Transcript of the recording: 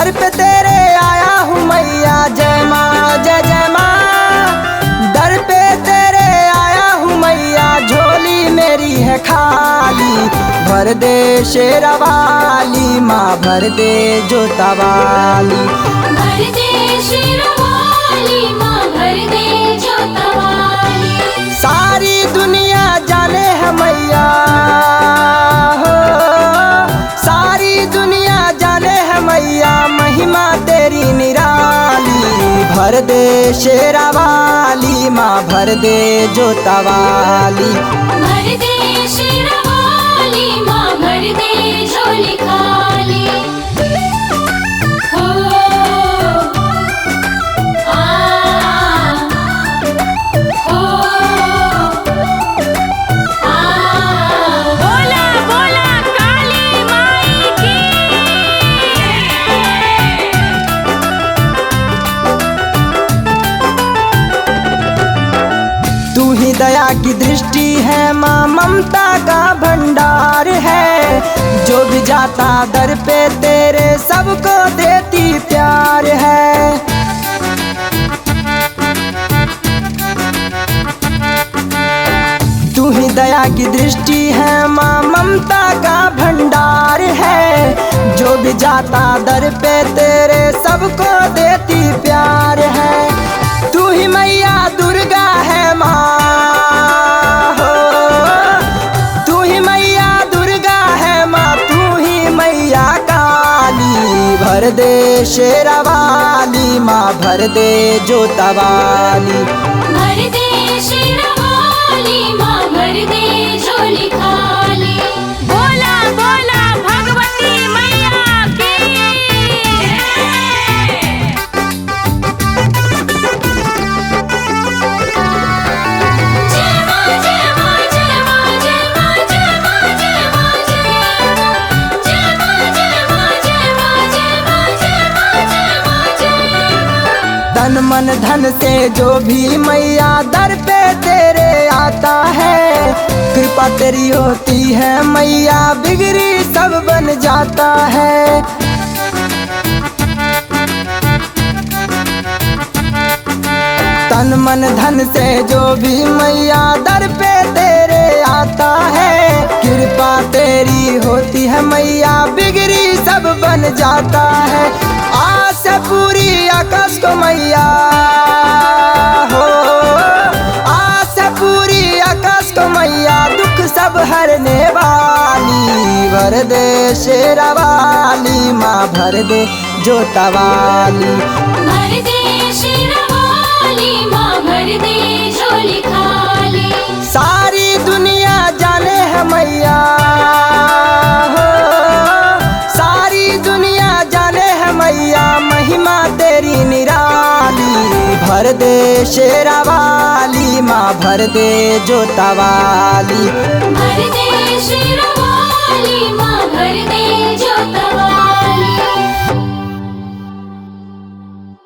दर पे तेरे आया हूँ मैया, जय माँ जय जय माँ। दर पे तेरे आया हूँ मैया, झोली मेरी है खाली। भर दे शेरा वाली माँ, भर दे जोता वाली। भर दे शेरा वाली माँ, भर दे जोता वाली। सारी दुनिया जाने है मैया हो, सारी दुनिया जाने है मैया, महिमा तेरी निराली। भर दे शेरा वाली माँ, भर दे जोता वाली। भर दे शेरा वाली माँ, भर दे झोली खाली। हो आ हो आ। बोला बोला काली माई की। तू ही दया की दृष्टि है माँ, ममता का भंडार है। जो भी जाता दर पे तेरे, सबको देती प्यार है। तू ही दया की दृष्टि है माँ, ममता का भंडार है। जो भी जाता दर पे तेरे, सबको देती प्यार है। तू ही मैया दुर्गा है माँ हो, तू ही मैया दुर्गा है माँ, तू ही मैया काली। भर दे शेरा वाली माँ, भर दे जोता वाली। भर दे शेरा वाली माँ, भर दे झोली खाली। बोला बोला भगवती मैया की। जय माँ जय माँ जय माँ जय माँ जय माँ जय माँ जय माँ। जय माँ जय माँ जय माँ जय माँ जय माँ जय माँ जय माँ। तन मन धन से जो भी मैया दर पे तेरे आता है, कृपा तेरी होती है मैया, बिगड़ी सब बन जाता है। तन मन धन से जो भी मैया दर पे तेरे आता है, कृपा तेरी होती है मैया, बिगड़ी सब बन जाता है। आस पूरी आकाश को मैया हो, आस पूरी आकाश को मैया, दुख सब हरने वाली। भर दे शेरा वाली माँ, भर दे जोता वाली। भर दे शेरा वाली माँ, भर दे झोली खाली। सारी दुनिया जाने है मैया हो, सारी दुनिया जाने है मैया, महिमा तेरी निराली। भर दे शेरा वाली माँ, भर दे जोता वाली। भर दे शेरा